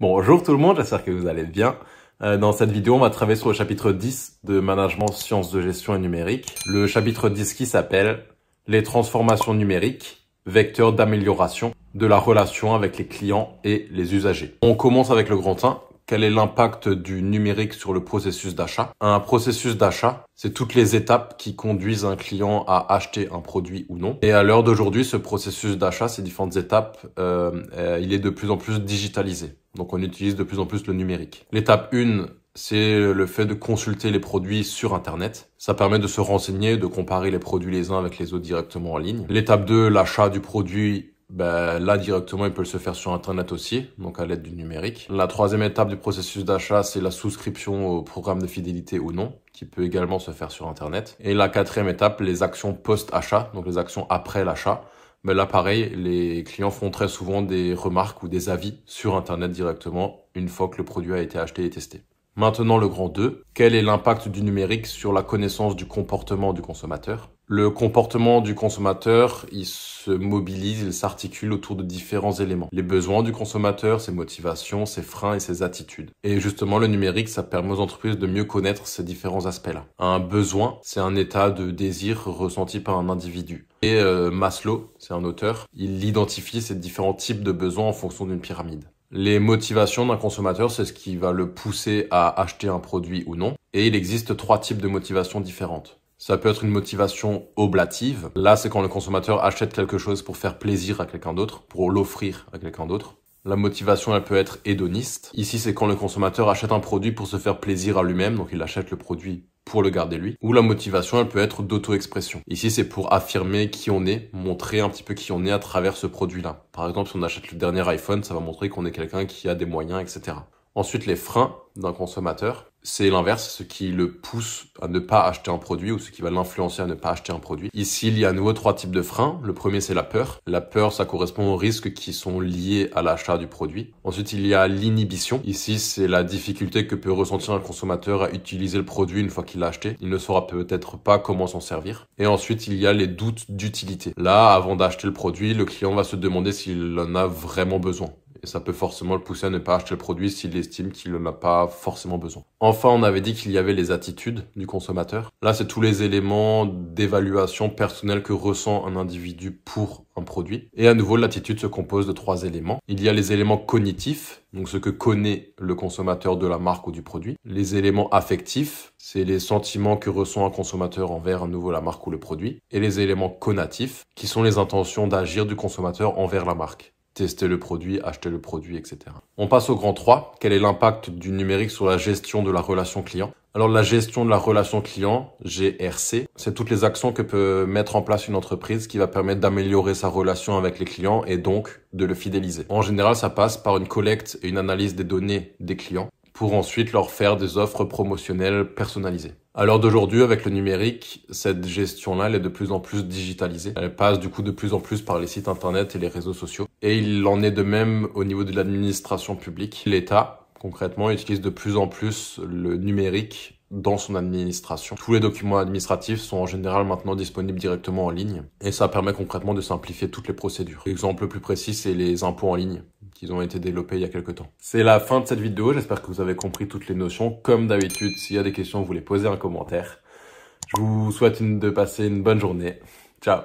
Bonjour tout le monde, j'espère que vous allez bien. Dans cette vidéo, on va travailler sur le chapitre 10 de Management, Sciences de gestion et numérique. Le chapitre 10 qui s'appelle « Les transformations numériques, vecteurs d'amélioration de la relation avec les clients et les usagers ». On commence avec le grand 1. Quel est l'impact du numérique sur le processus d'achat? Un processus d'achat, c'est toutes les étapes qui conduisent un client à acheter un produit ou non. Et à l'heure d'aujourd'hui, ce processus d'achat, ces différentes étapes, il est de plus en plus digitalisé. Donc on utilise de plus en plus le numérique. L'étape 1, c'est le fait de consulter les produits sur Internet. Ça permet de se renseigner, de comparer les produits les uns avec les autres directement en ligne. L'étape 2, l'achat du produit. Là, directement, il peut se faire sur Internet aussi, donc à l'aide du numérique. La troisième étape du processus d'achat, c'est la souscription au programme de fidélité ou non, qui peut également se faire sur Internet. Et la quatrième étape, les actions post-achat, donc les actions après l'achat. Là, pareil, les clients font très souvent des remarques ou des avis sur Internet directement, une fois que le produit a été acheté et testé. Maintenant, le grand 2. Quel est l'impact du numérique sur la connaissance du comportement du consommateur? Le comportement du consommateur, il se mobilise, il s'articule autour de différents éléments. Les besoins du consommateur, ses motivations, ses freins et ses attitudes. Et justement, le numérique, ça permet aux entreprises de mieux connaître ces différents aspects-là. Un besoin, c'est un état de désir ressenti par un individu. Et Maslow, c'est un auteur, il identifie ces différents types de besoins en fonction d'une pyramide. Les motivations d'un consommateur, c'est ce qui va le pousser à acheter un produit ou non. Et il existe 3 types de motivations différentes. Ça peut être une motivation oblative. Là, c'est quand le consommateur achète quelque chose pour faire plaisir à quelqu'un d'autre, pour l'offrir à quelqu'un d'autre. La motivation, elle peut être hédoniste. Ici, c'est quand le consommateur achète un produit pour se faire plaisir à lui-même, donc il achète le produit pour le garder lui. Ou la motivation, elle peut être d'auto-expression. Ici, c'est pour affirmer qui on est, montrer un petit peu qui on est à travers ce produit-là. Par exemple, si on achète le dernier iPhone, ça va montrer qu'on est quelqu'un qui a des moyens, etc. Ensuite, les freins d'un consommateur, c'est l'inverse, ce qui le pousse à ne pas acheter un produit ou ce qui va l'influencer à ne pas acheter un produit. Ici, il y a à nouveau 3 types de freins. Le premier, c'est la peur. La peur, ça correspond aux risques qui sont liés à l'achat du produit. Ensuite, il y a l'inhibition. Ici, c'est la difficulté que peut ressentir un consommateur à utiliser le produit une fois qu'il l'a acheté. Il ne saura peut-être pas comment s'en servir. Et ensuite, il y a les doutes d'utilité. Là, avant d'acheter le produit, le client va se demander s'il en a vraiment besoin. Et ça peut forcément le pousser à ne pas acheter le produit s'il estime qu'il n'en a pas forcément besoin. Enfin, on avait dit qu'il y avait les attitudes du consommateur. Là, c'est tous les éléments d'évaluation personnelle que ressent un individu pour un produit. Et à nouveau, l'attitude se compose de 3 éléments. Il y a les éléments cognitifs, donc ce que connaît le consommateur de la marque ou du produit. Les éléments affectifs, c'est les sentiments que ressent un consommateur envers à nouveau la marque ou le produit. Et les éléments conatifs, qui sont les intentions d'agir du consommateur envers la marque. Tester le produit, acheter le produit, etc. On passe au grand 3. Quel est l'impact du numérique sur la gestion de la relation client? Alors la gestion de la relation client, GRC, c'est toutes les actions que peut mettre en place une entreprise qui va permettre d'améliorer sa relation avec les clients et donc de le fidéliser. En général, ça passe par une collecte et une analyse des données des clients pour ensuite leur faire des offres promotionnelles personnalisées. À l'heure d'aujourd'hui, avec le numérique, cette gestion-là, elle est de plus en plus digitalisée. Elle passe du coup de plus en plus par les sites internet et les réseaux sociaux. Et il en est de même au niveau de l'administration publique. L'État, concrètement, utilise de plus en plus le numérique dans son administration. Tous les documents administratifs sont en général maintenant disponibles directement en ligne. Et ça permet concrètement de simplifier toutes les procédures. L'exemple le plus précis, c'est les impôts en ligne, qui ont été développés il y a quelques temps. C'est la fin de cette vidéo, j'espère que vous avez compris toutes les notions. Comme d'habitude, s'il y a des questions, vous les posez en commentaire. Je vous souhaite de passer une bonne journée. Ciao!